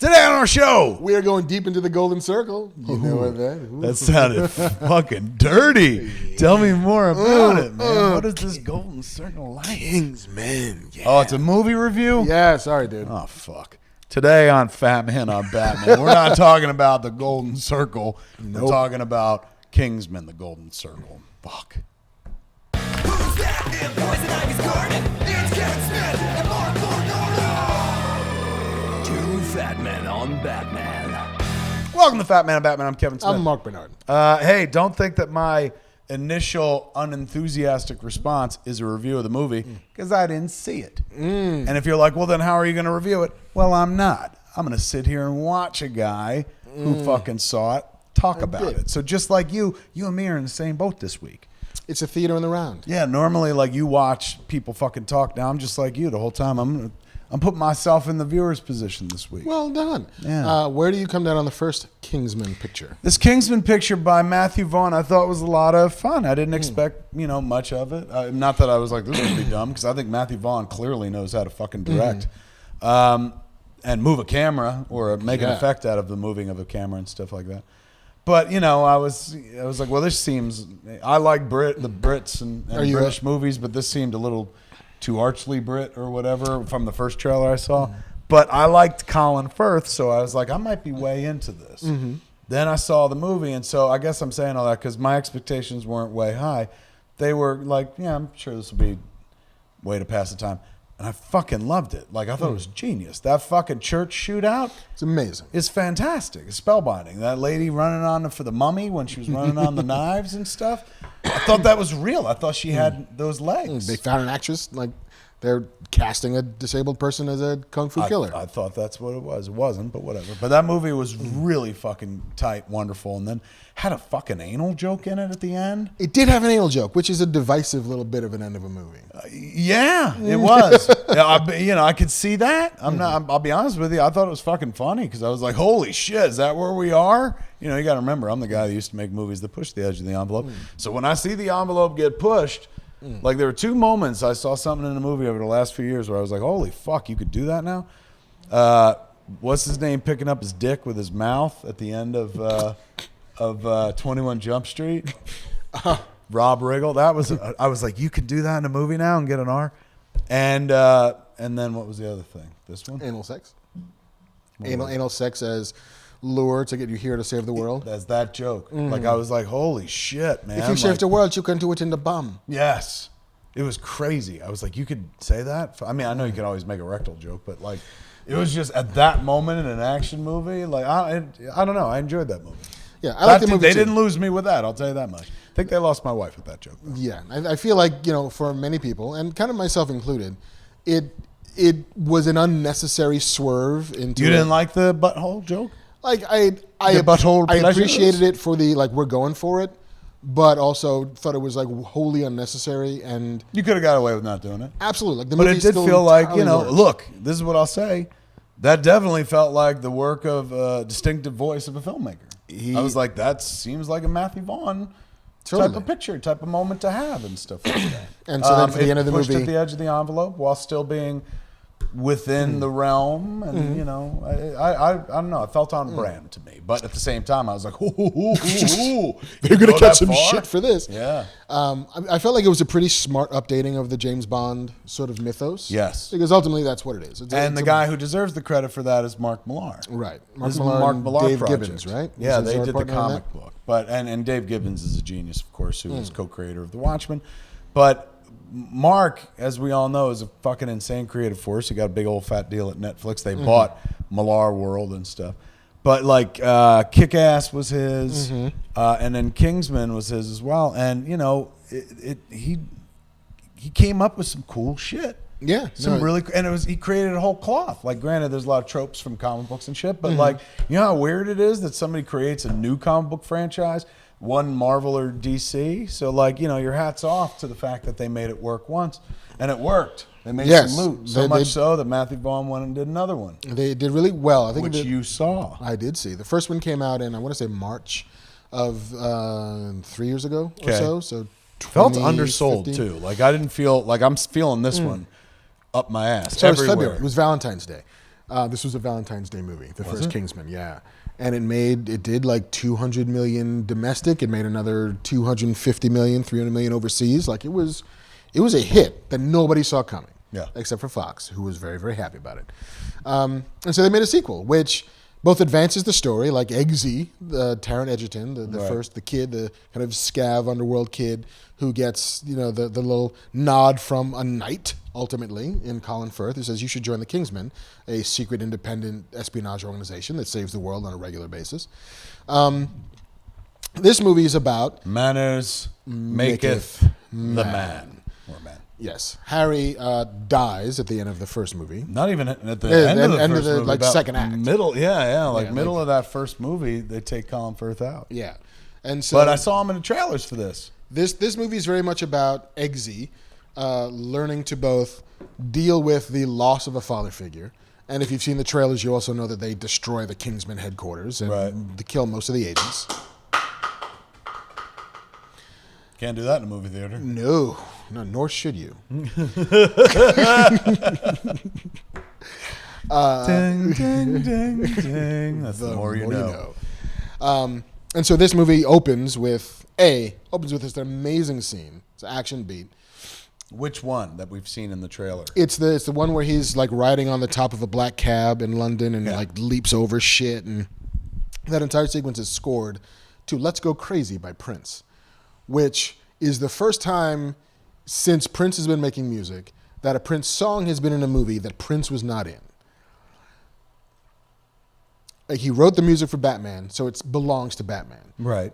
Today on our show, we are going deep into the golden circle. You know what that sounded fucking dirty. Tell me more about it, man. What is this golden circle like? Kingsman. Yeah. Oh, it's a movie review? Yeah, sorry, dude. Oh, fuck. Today on Fat Man on Batman, we're not talking about the golden circle. We're talking about Kingsman, the golden circle. Fuck. Who's that in Poison Ivy's garden? It's Kevin Smith and Marc and Kevin. Two fat men on Batman. Welcome to Fat Man on Batman. I'm Kevin Smith. I'm Marc Bernardin. Hey, don't think that my initial unenthusiastic response is a review of the movie because I didn't see it. And if you're like, well, then how are you going to review it? Well, I'm not. I'm going to sit here and watch a guy who fucking saw it talk about it. So just like you and me are in the same boat this week. It's a theater in the round. Yeah, normally like you watch people fucking talk. Now I'm just like you the whole time. I'm putting myself in the viewer's position this week. Well done. Yeah. Where do you come down on the first Kingsman picture? This Kingsman picture by Matthew Vaughn I thought was a lot of fun. I didn't expect, much of it. Not that I was like, this is going to be dumb, because I think Matthew Vaughn clearly knows how to fucking direct and move a camera or make an effect out of the moving of a camera and stuff like that. But, I was like, well, this seems, I like the Brits and British movies, but this seemed a little too archly Brit or whatever from the first trailer I saw. But I liked Colin Firth, so I was like, I might be way into this. Then I saw the movie, and so I guess I'm saying all that because my expectations weren't way high. They were like, yeah, I'm sure this will be a way to pass the time. And I fucking loved it. Like, I thought it was genius. That fucking church shootout. It's amazing. It's fantastic. It's spellbinding. That lady running on for the mummy when she was running on the knives and stuff. I thought that was real. I thought she had those legs. They found an actress, like they're casting a disabled person as a kung fu killer. I thought that's what it was. It wasn't, but whatever. But that movie was really fucking tight, wonderful, and then had a fucking anal joke in it at the end. It did have an anal joke, which is a divisive little bit of an end of a movie. Yeah, it was. I could see that. I'll be honest with you. I thought it was fucking funny because I was like, holy shit, is that where we are? You got to remember, I'm the guy that used to make movies that push the edge of the envelope. So when I see the envelope get pushed, like there were two moments I saw something in the movie over the last few years where I was like, holy fuck, you could do that now? What's his name picking up his dick with his mouth at the end of 21 Jump Street? Rob Riggle. That was I was like, you could do that in a movie now and get an R. And then what was the other thing? This one? Anal sex. Anal sex as lure to get you here to save the world. That's that joke. Like I was like, holy shit, man. If you save the world, you can do it in the bum. Yes. It was crazy. I was like, you could say that? I mean, I know you can always make a rectal joke, but like, it was just at that moment in an action movie. Like, I don't know. I enjoyed that movie. Yeah, I like the movie. They didn't lose me with that. I'll tell you that much. I think they lost my wife with that joke, though. Yeah, I feel like for many people, and kind of myself included, it was an unnecessary swerve into. You didn't like the butthole joke? Like I appreciated it for the we're going for it, but also thought it was like wholly unnecessary, and you could have got away with not doing it. Absolutely, but it did feel like look, this is what I'll say. That definitely felt like the work of a distinctive voice of a filmmaker. I was like, that seems like a Matthew Vaughn type of picture, type of moment to have, and stuff like that. And so then for the end of the movie, pushed at the edge of the envelope while still being within the realm, and I don't know. It felt on brand to me, but at the same time, I was like, they're gonna catch some shit for this. Yeah, I felt like it was a pretty smart updating of the James Bond sort of mythos. Yes, because ultimately that's what it is. And the guy who deserves the credit for that is Mark Millar. Right, Mark Millar, Dave project. Gibbons, right? Yeah, they did the comic book, but and Dave Gibbons is a genius, of course, who is co-creator of The Watchmen, but. Mark, as we all know, is a fucking insane creative force. He got a big old fat deal at Netflix. They bought Millar World and stuff. But like Kick-Ass was his, and then Kingsman was his as well. And he came up with some cool shit. Yeah, he created a whole cloth. Like, granted, there's a lot of tropes from comic books and shit, but like, you know how weird it is that somebody creates a new comic book franchise. One Marvel or DC, so like your hats off to the fact that they made it work once, and it worked. They made some loot, so much so that Matthew Vaughn went and did another one. They did really well. I think which you saw. I did see. The first one came out in I want to say March of 3 years ago or so. So felt undersold too. Like I didn't feel like I'm feeling this one up my ass. So everywhere. it was February. It was Valentine's Day. This was a Valentine's Day movie, the Was first it? Kingsman, yeah. And it did like 200 million domestic. It made another 250 million, 300 million overseas. Like it was a hit that nobody saw coming. Yeah. Except for Fox, who was very, very happy about it. And so they made a sequel, which both advances the story, like Eggsy, Taron Egerton, the Right. first, the kid, the kind of scav underworld kid who gets, the little nod from a knight, ultimately, in Colin Firth, who says, you should join the Kingsmen, a secret independent espionage organization that saves the world on a regular basis. This movie is about... Manners maketh the man. Or man. Yes. Harry dies at the end of the first movie. Not even at the Yeah, end of the end of first the, movie. like, about second act. Middle, Yeah, middle like- of that first movie, they take Colin Firth out. Yeah. And so... But I saw him in the trailers for this. This movie is very much about Eggsy learning to both deal with the loss of a father figure, and if you've seen the trailers, you also know that they destroy the Kingsman headquarters and Right. they kill most of the agents. Can't do that in a movie theater. No, nor should you. Ding, ding, ding, ding. That's the more you know. And so this movie opens with this amazing scene. It's an action beat. Which one that we've seen in the trailer? It's the one where he's like riding on the top of a black cab in London and Yeah. like leaps over shit, and that entire sequence is scored to "Let's Go Crazy" by Prince, which is the first time since Prince has been making music that a Prince song has been in a movie that Prince was not in. Like, he wrote the music for Batman, so it belongs to Batman. Right.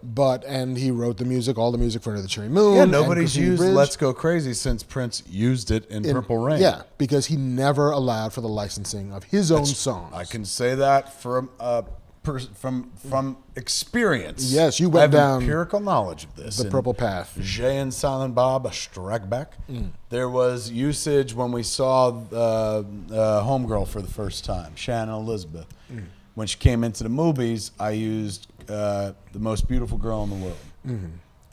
And he wrote all the music for Under the Cherry Moon. Yeah, and nobody's Graffiti used Bridge. Let's Go Crazy since Prince used it in Purple Rain. Yeah, because he never allowed for the licensing of his own songs. I can say that from experience. Yes, you went I have down empirical knowledge of this. the In Purple Path. Jay and Silent Bob, a Strike Back. There was usage when we saw Homegirl for the first time, Shannon Elizabeth. When she came into the movies, I used The Most Beautiful Girl in the World.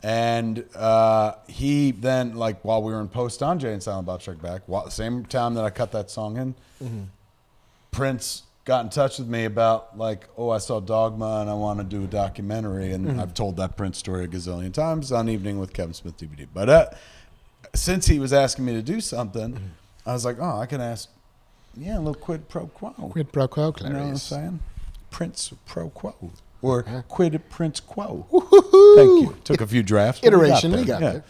And he then, like, while we were in post on Jay and Silent Bob Strike Back, same time that I cut that song in, Prince got in touch with me about, like, I saw Dogma and I want to do a documentary. And I've told that Prince story a gazillion times on Evening with Kevin Smith DVD. But since he was asking me to do something, I was like, I can ask, a little quid pro quo. Quid pro quo, You know what I'm Clarice. saying? Prince pro quo. Or quid Prince quo. Woohoo! Thank you. Took a few drafts. but Iteration, we got Yeah. there.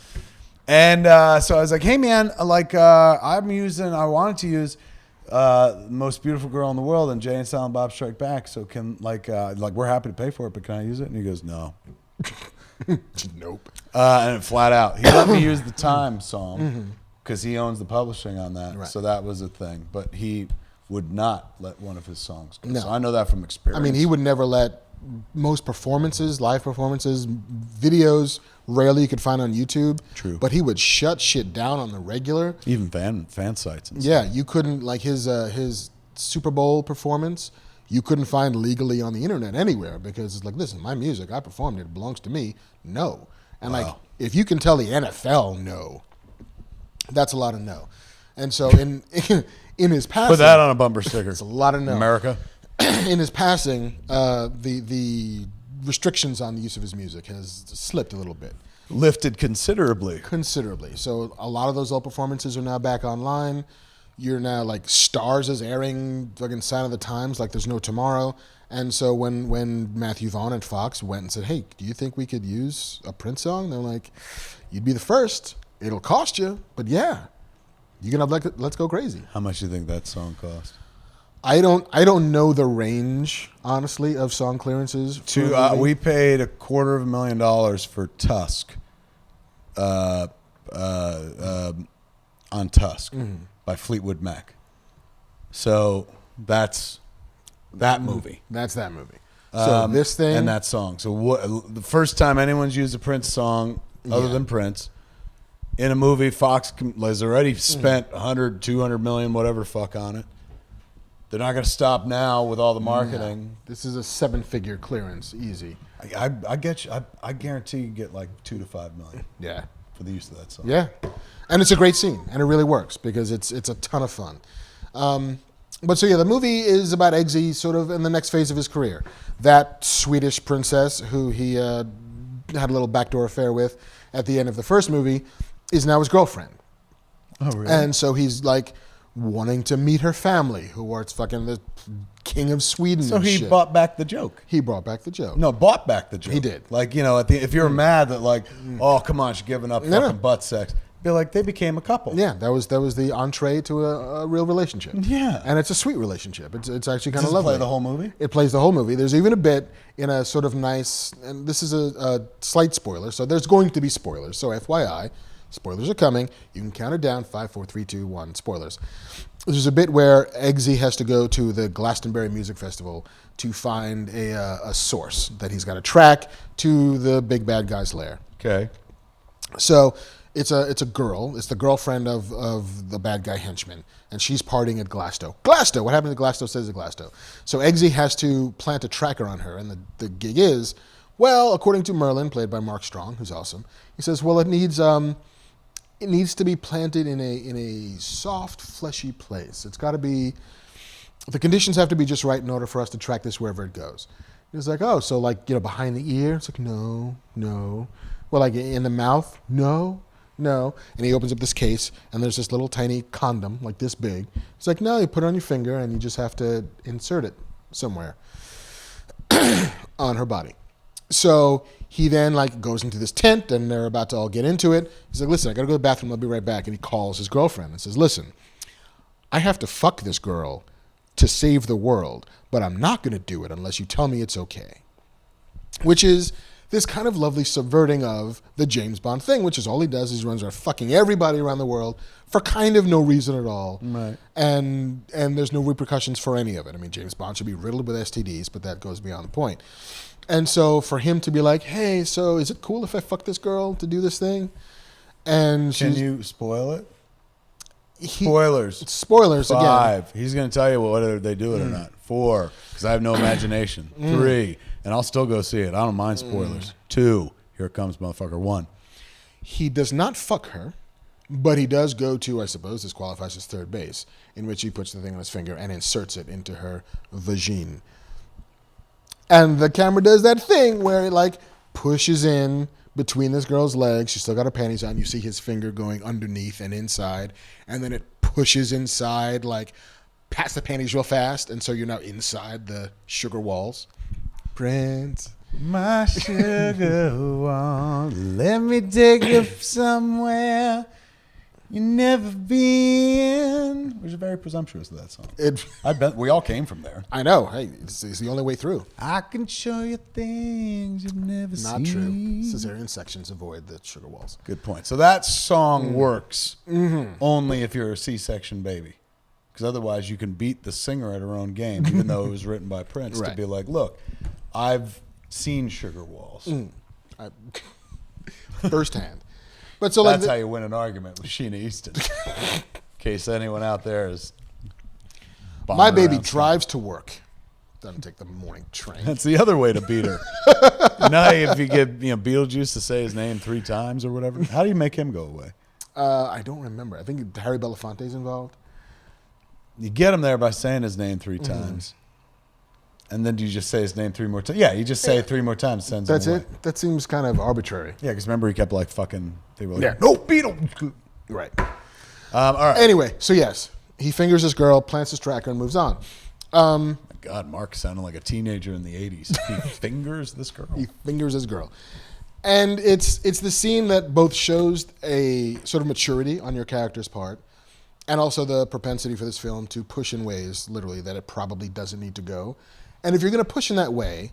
And so I was like, hey, man, like, I wanted to use Most Beautiful Girl in the World and Jay and Silent Bob Strike Back. So can, like, we're happy to pay for it, but can I use it? And he goes, no. Nope. And flat out. He let me use the Time song because he owns the publishing on that. Right. So that was a thing. But he would not let one of his songs go. No. So I know that from experience. I mean, he would never let most performances, live performances, videos, rarely you could find on YouTube. True. But he would shut shit down on the regular. Even fan sites and stuff. Yeah, you couldn't, like his Super Bowl performance, you couldn't find legally on the internet anywhere because it's like, listen, my music, I performed it, it belongs to me. No. And like, Wow. if you can tell the NFL no, that's a lot of no. And so in his passing, Put that on a bumper sticker. it's a lot of no. America. In his passing, the restrictions on the use of his music has slipped a little bit. Lifted considerably. Considerably. So a lot of those old performances are now back online. You're now like Stars is airing fucking Sign of the Times like there's no tomorrow. And so when Matthew Vaughn and Fox went and said, hey, do you think we could use a Prince song? They're like, you'd be the first. It'll cost you, but yeah, you can have Let's Go Crazy. How much do you think that song cost? I don't know the range, honestly, of song clearances. for a movie. We paid $250,000 for Tusk, on Tusk by Fleetwood Mac. So that's that movie. That's that movie. So this thing and that song. So the first time anyone's used a Prince song other Yeah. than Prince in a movie, Fox has already spent 100, 200 million, whatever fuck on it. They're not going to stop now with all the marketing. This is a 7-figure clearance, easy. I get you. I guarantee you get like 2 to 5 million Yeah, for the use of that song. yeah, and it's a great scene, and it really works because it's a ton of fun. But so yeah, the movie is about Eggsy sort of in the next phase of his career. That Swedish princess who he had a little backdoor affair with at the end of the first movie is now his girlfriend. Oh, really? And so he's like wanting to meet her family, who are fucking the king of Sweden. So and he shit. brought back the joke. He brought back the joke. No, bought back the joke. He did. Like, if you're mad that like, oh, come on, she's giving up No, fucking no. butt sex. Be like, they became a couple. Yeah, that was the entree to a real relationship. Yeah. And it's a sweet relationship. It's actually kind Does of it lovely. play the whole movie? It plays the whole movie. There's even a bit in a sort of nice, and this is a slight spoiler, so there's going to be spoilers. So FYI, spoilers are coming. You can count it down, 5, 4, 3, 2, 1, spoilers. There's a bit where Eggsy has to go to the Glastonbury Music Festival to find a source that he's got to track to the big bad guy's lair. Okay. So it's a girl. It's the girlfriend of the bad guy henchman, and she's partying at Glasto. Glasto! What happened to Glasto stays at Glasto. So Eggsy has to plant a tracker on her, and the gig is, well, according to Merlin, played by Mark Strong, who's awesome, he says, well, it needs to be planted in a soft, fleshy place. It's got to be, the conditions have to be just right in order for us to track this wherever it goes. He's like, oh, so like, behind the ear? It's like, no. Well, like in the mouth? No. And he opens up this case, and there's this little tiny condom, like this big. It's like, no, you put it on your finger, and you just have to insert it somewhere on her body. So he then like goes into this tent, and they're about to all get into it. He's like, listen, I got to go to the bathroom. I'll be right back. And he calls his girlfriend and says, listen, I have to fuck this girl to save the world, but I'm not going to do it unless you tell me it's okay. Which is this kind of lovely subverting of the James Bond thing, which is all he does is he runs around fucking everybody around the world for kind of no reason at all. Right. And there's no repercussions for any of it. I mean, James Bond should be riddled with STDs, but that goes beyond the point. And so for him to be like, hey, so is it cool if I fuck this girl to do this thing? And Can you spoil it? Spoilers Spoilers. again. 5. He's going to tell you whether they do it or not. 4, because I have no imagination. 3, and I'll still go see it. I don't mind spoilers. 2, here it comes, motherfucker. 1. He does not fuck her, but he does go to, I suppose this qualifies as third base, in which he puts the thing on his finger and inserts it into her vagine. And the camera does that thing where it like pushes in between this girl's legs. She's still got her panties on. You see his finger going underneath and inside. And then it pushes inside, like past the panties real fast. And so you're now inside the sugar walls. Prince. My sugar wall, let me take you somewhere you never been. Which is very presumptuous of that song. I bet we all came from there. I know. Hey, it's the only way through. I can show you things you've never seen. Not true. Cesarean sections avoid the sugar walls. Good point. So that song works only if you're a C-section baby. Because otherwise you can beat the singer at her own game, even though it was written by Prince, Right. to be like, look, I've seen sugar walls. Firsthand. But so like That's how you win an argument with Sheena Easton. In case anyone out there is bombing my baby around drives to work. Doesn't take the morning train. That's the other way to beat her. If you get Beetlejuice to say his name 3 times or whatever, how do you make him go away? I don't remember. I think Harry Belafonte's involved. You get him there by saying his name 3 times. And then do you just say his name 3 more times? Yeah, you just say it 3 more times. Sends That's him away. it? That seems kind of arbitrary. Yeah, because remember he kept like fucking. They were like, Yeah. no, Beetle. Right. All right. Anyway, so yes, he fingers this girl, plants his tracker, and moves on. God, Mark sounded like a teenager in the 80s. He fingers this girl. He fingers his girl. And it's the scene that both shows a sort of maturity on your character's part and also the propensity for this film to push in ways, literally, that it probably doesn't need to go. And if you're going to push in that way,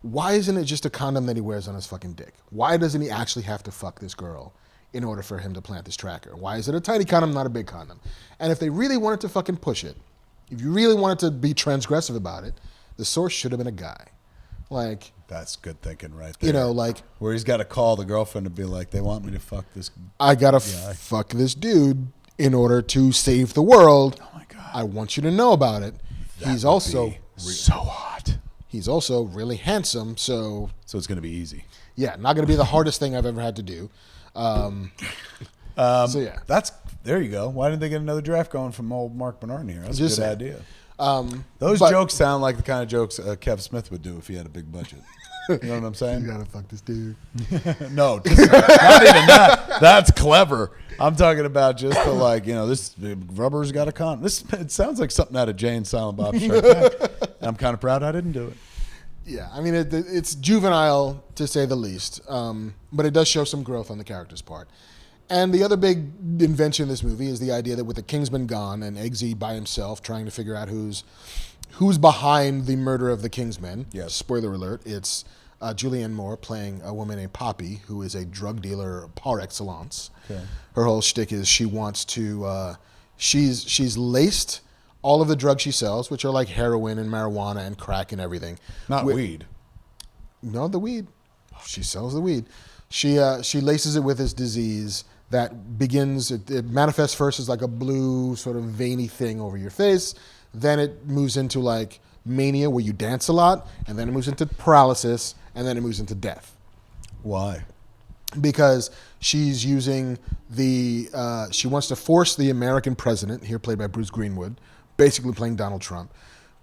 why isn't it just a condom that he wears on his fucking dick? Why doesn't he actually have to fuck this girl in order for him to plant this tracker? Why is it a tiny condom, not a big condom? And if they really wanted to fucking push it, if you really wanted to be transgressive about it, the source should have been a guy. Like, That's good thinking right there. like, where he's got to call the girlfriend to be like, they want me to fuck this. I gotta fuck this dude in order to save the world. Oh my God. I want you to know about it. He's also so hot. He's also really handsome, so it's going to be easy. yeah, not gonna be the hardest thing I've ever had to do. So yeah. There you go. Why didn't they get another draft going from old Marc Bernardin here? That's Just a good saying. idea. Those but- jokes sound like the kind of jokes Kev Smith would do if he had a big budget. You know what I'm saying? You gotta fuck this dude. No, not even that. That's clever. I'm talking about just the like, this rubber's got a con. It sounds like something out of Jay and Silent Bob Strike Back. And I'm kind of proud I didn't do it. Yeah, I mean, it's juvenile to say the least, but it does show some growth on the character's part. And the other big invention in this movie is the idea that with the Kingsman gone and Eggsy by himself trying to figure out who's behind the murder of the Kingsmen. Yes. Spoiler alert, it's Julianne Moore playing a woman named Poppy, who is a drug dealer par excellence. Okay. Her whole shtick is she wants to, she's laced all of the drugs she sells, which are like heroin and marijuana and crack and everything. Not weed. No, the weed. She sells the weed. She laces it with this disease that begins, it manifests first as like a blue sort of veiny thing over your face. Then it moves into like mania where you dance a lot. And then it moves into paralysis. And then it moves into death. Why? Because she's using she wants to force the American president, here played by Bruce Greenwood, basically playing Donald Trump,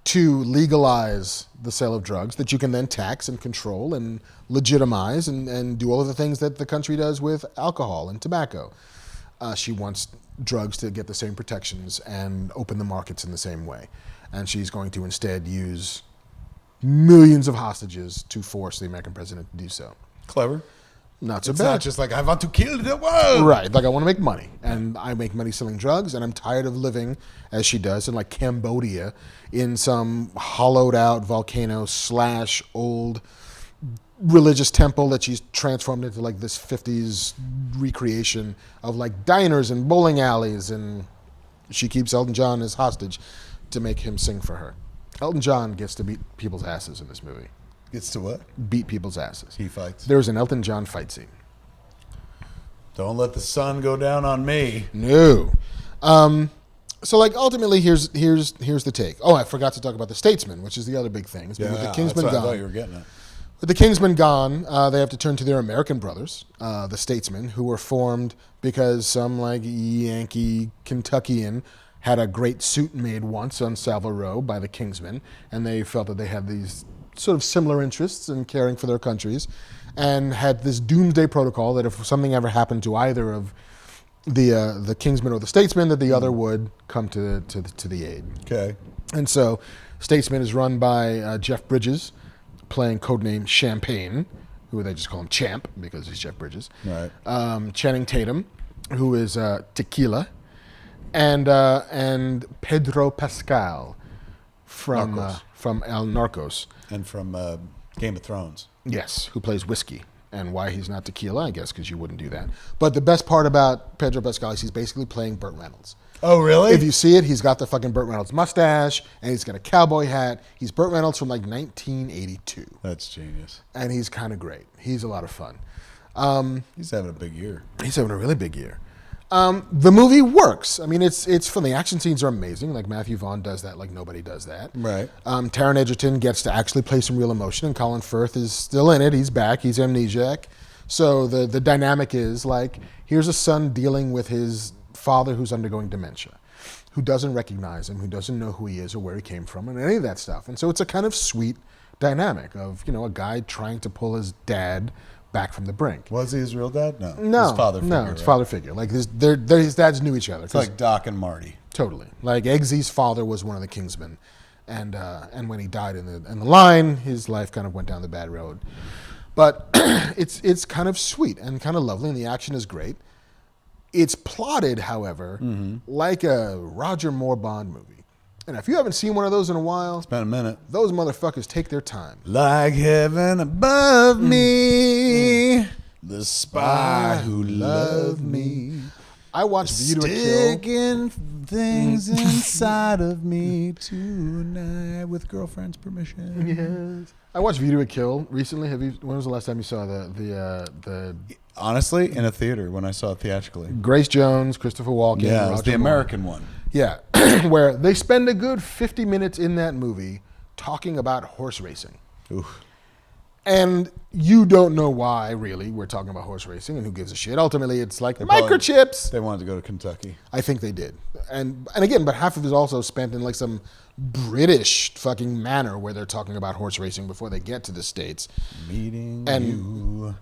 to legalize the sale of drugs that you can then tax and control and legitimize and do all of the things that the country does with alcohol and tobacco. She wants drugs to get the same protections and open the markets in the same way. And she's going to instead use millions of hostages to force the American president to do so. Clever. Not so It's bad. not just like, I want to kill the world. Right, like I want to make money, and I make money selling drugs, and I'm tired of living, as she does, in like Cambodia, in some hollowed out volcano / old religious temple that she's transformed into like this 50s recreation of like diners and bowling alleys, and she keeps Elton John as hostage to make him sing for her. Elton John gets to beat people's asses in this movie. Gets to what? Beat people's asses. He fights. There's an Elton John fight scene. Don't let the sun go down on me. No. So like ultimately here's the take. Oh, I forgot to talk about the Statesman, which is the other big thing. With the Kingsman that's what I gone. thought you were getting at. With the Kingsman gone, they have to turn to their American brothers, the Statesmen, who were formed because some like Yankee Kentuckian had a great suit made once on Savile Row by the Kingsmen, and they felt that they had these sort of similar interests in caring for their countries, and had this doomsday protocol that if something ever happened to either of the Kingsmen or the Statesmen, that the other would come to the aid. Okay. And so, Statesman is run by Jeff Bridges, playing codename Champagne, who they just call him Champ because he's Jeff Bridges. Right. Channing Tatum, who is Tequila, and Pedro Pascal from Narcos. And from Game of Thrones. Yes, who plays Whiskey. And why he's not Tequila, I guess, because you wouldn't do that. But the best part about Pedro Pascal is he's basically playing Burt Reynolds. Oh, really? If you see it, he's got the fucking Burt Reynolds mustache, and he's got a cowboy hat. He's Burt Reynolds from like 1982. That's genius. And he's kind of great. He's a lot of fun. He's having a big year. He's having a really big year. The movie works. I mean, it's fun. The action scenes are amazing. Like Matthew Vaughn does that like nobody does that. Right. Taron Egerton gets to actually play some real emotion, and Colin Firth is still in it. He's back. He's amnesiac. So the dynamic is like, here's a son dealing with his father who's undergoing dementia, who doesn't recognize him, who doesn't know who he is or where he came from, and any of that stuff. And so it's a kind of sweet dynamic of, a guy trying to pull his dad back from the brink. Was he his real dad? No. No, His father figure. no, it's right? father figure. Like his dads knew each other. It's like Doc and Marty. Totally. Like Eggsy's father was one of the Kingsmen, and when he died in the line, his life kind of went down the bad road. But it's kind of sweet and kind of lovely, and the action is great. It's plotted, however, like a Roger Moore Bond movie. And if you haven't seen one of those in a while, It's been a minute. those motherfuckers take their time. Like heaven above me, the spy who loved me. I watched View to a Kill. Sticking things inside of me tonight with girlfriend's permission. Yes. I watched View to a Kill recently. When was the last time you saw the Honestly, in a theater when I saw it theatrically. Grace Jones, Christopher Walken, Yeah, Roger it's the Moore? American one. Yeah, where they spend a good 50 minutes in that movie talking about horse racing. Oof. And you don't know why, really. We're talking about horse racing, and who gives a shit? Ultimately, it's like microchips. They wanted to go to Kentucky. I think they did. And again, but half of it is also spent in like some British fucking manner where they're talking about horse racing before they get to the States. Meeting And- you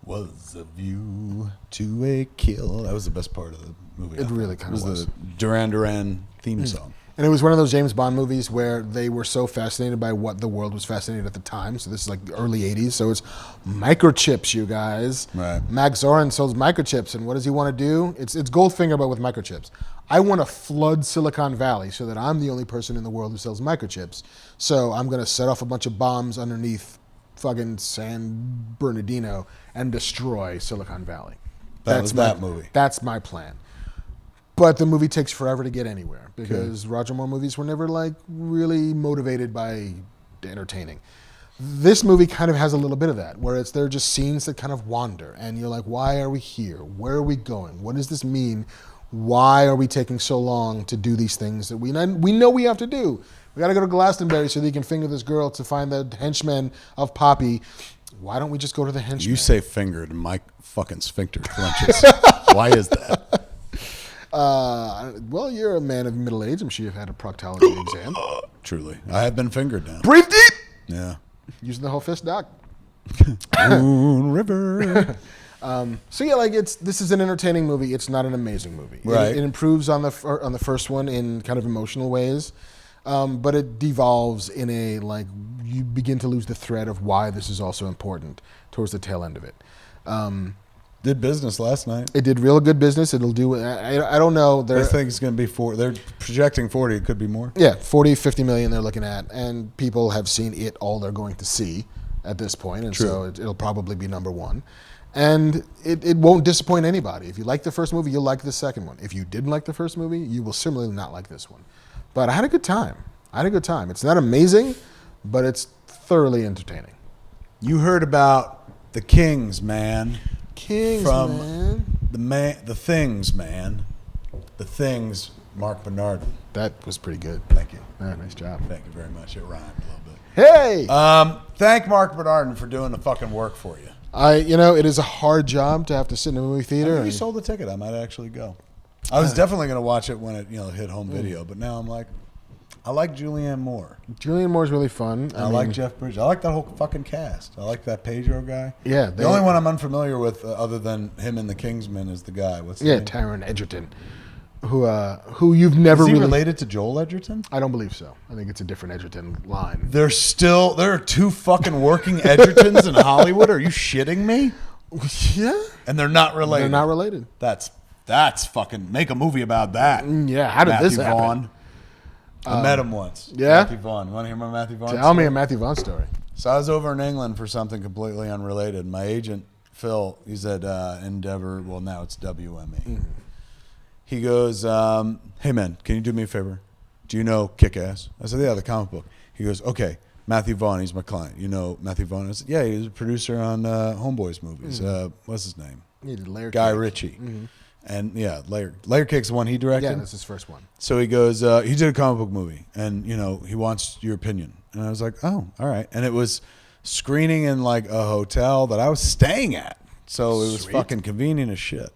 was a view to a kill. That was the best part of the movie. It really kinda was. the Duran Duran theme song. And it was one of those James Bond movies where they were so fascinated by what the world was fascinated at the time. So this is like the early 80s. So it's microchips, you guys. Right. Max Zorin sells microchips. And what does he want to do? It's Goldfinger, but with microchips. I want to flood Silicon Valley so that I'm the only person in the world who sells microchips. So I'm going to set off a bunch of bombs underneath fucking San Bernardino and destroy Silicon Valley. That was that movie. That's my plan. But the movie takes forever to get anywhere because Roger Moore movies were never like really motivated by entertaining. This movie kind of has a little bit of that, where they're just scenes that kind of wander, and you're like, why are we here? Where are we going? What does this mean? Why are we taking so long to do these things that we know we have to do? We got to go to Glastonbury so that he can finger this girl to find the henchman of Poppy. Why don't we just go to the henchman? You say fingered, and my fucking sphincter clenches. Why is that? Well, you're a man of middle age. I'm sure you've had a proctology exam. Truly, I have been fingered now. Breathe deep. Yeah. Using the whole fist, Doc. Moon River. So yeah, like this is an entertaining movie. It's not an amazing movie. Right. It improves on the first one in kind of emotional ways, but it devolves in a like you begin to lose the thread of why this is also important towards the tail end of it. Did business last night. It did real good business. It'll do. I don't know. I think it's going to be they're projecting 40. It could be more. Yeah, 40, 50 million they're looking at, and people have seen it all they're going to see at this point, and True. so it'll probably be number one. And it won't disappoint anybody. If you like the first movie, you'll like the second one. If you didn't like the first movie, you will similarly not like this one. But I had a good time. It's not amazing, but it's thoroughly entertaining. You heard about the Kingsman. Kingsman. The Things, Marc Bernardin. That was pretty good. Thank you. Yeah, nice job. Thank you very much. It rhymed a little bit. Hey! Thank Marc Bernardin for doing the fucking work for you. It is a hard job to have to sit in a movie theater. If you sold the ticket, I might actually go. I was definitely going to watch it when it hit home video, but now I'm like, I like Julianne Moore. Julianne Moore's really fun. I like Jeff Bridges. I like that whole fucking cast. I like that Pedro guy. Yeah. The only one I'm unfamiliar with, other than him in the Kingsman, is the guy. What's his name? Taron Egerton, who you've never Is he really related to Joel Edgerton? I don't believe so. I think it's a different Egerton line. There are two fucking working Edgertons in Hollywood. Are you shitting me? Yeah. And they're not related. They're not related. That's fucking make a movie about that. Yeah. How did Matthew this happen? Vaughn. I met him once. Yeah? Matthew Vaughn. You want to hear my Matthew Vaughn Tell me story? a Matthew Vaughn story. So I was over in England for something completely unrelated. My agent, Phil, he's at Endeavor. Well, now it's WME. He goes, hey, man, can you do me a favor? Do you know Kick-Ass? I said, yeah, the comic book. He goes, okay, Matthew Vaughn, he's my client. You know Matthew Vaughn? I said, yeah, he was a producer on Homeboys movies. What's his name? Guy Ritchie. And yeah, Layer Cake's the one he directed. Yeah, that's his first one. So he goes, he did a comic book movie, and he wants your opinion. And I was like, oh, all right. And it was screening in like a hotel that I was staying at, so it was fucking convenient as shit.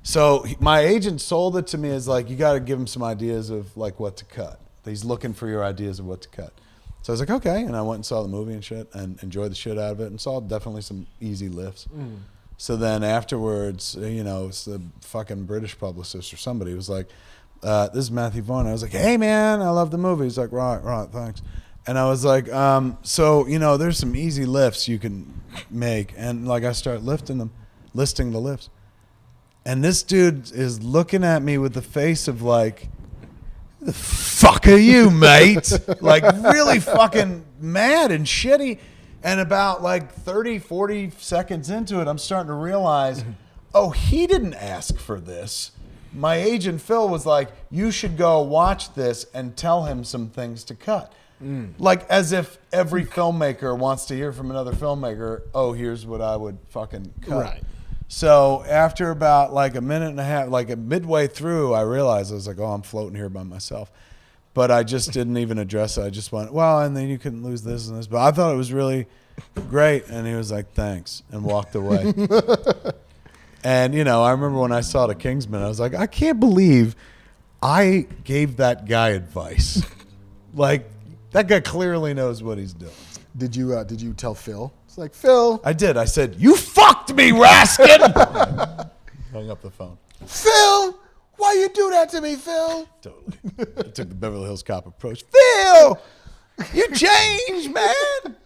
So my agent sold it to me as like, you got to give him some ideas of like what to cut. He's looking for your ideas of what to cut. So I was like, okay, and I went and saw the movie and shit, and enjoyed the shit out of it, and saw definitely some easy lifts. So then afterwards, it's the fucking British publicist or somebody was like, this is Matthew Vaughn. I was like, hey, man, I love the movie. He's like, right, thanks. And I was like, so, there's some easy lifts you can make. And, like, I start listing the lifts. And this dude is looking at me with the face of, like, who the fuck are you, mate? Like, really fucking mad and shitty. And about like 30, 40 seconds into it, I'm starting to realize, oh, he didn't ask for this. My agent, Phil, was like, you should go watch this and tell him some things to cut. Like as if every filmmaker wants to hear from another filmmaker, oh, here's what I would fucking cut. Right. So after about like a minute and a half, like midway through, I realized I was like, oh, I'm floating here by myself. but I just didn't even address it. I just went, well, and then you couldn't lose this and this. But I thought it was really great. And he was like, thanks, and walked away. And, you know, I remember when I saw the Kingsman, I was like, I can't believe I gave that guy advice. Like, that guy clearly knows what he's doing. Did you tell Phil? It's like, Phil. I did. I said, you fucked me, Raskin! Hung up the phone. Phil, why you do that to me, Phil? Totally. I took the Beverly Hills Cop approach. Phil, you changed, man.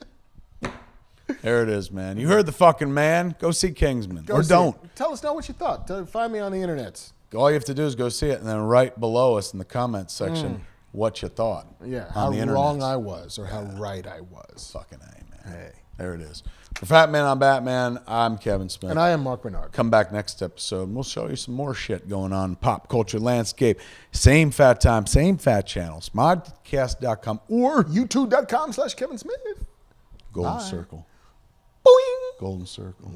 There it is, man. You heard the fucking man. Go see Kingsman. Go Or see don't. it. Tell us what you thought. Find me on the internet. All you have to do is go see it and then write below us in the comments section what you thought. Yeah, on how the wrong internet. I was or how right I was. Fucking A, man. Hey. There it is. For Fat Man on Batman, I'm Kevin Smith. And I am Mark Bernard. Come back next episode and we'll show you some more shit going on in pop culture landscape. Same fat time, same fat channel. Smodcast.com or YouTube.com/Kevin Smith. Golden Bye. Circle. Boing. Golden Circle.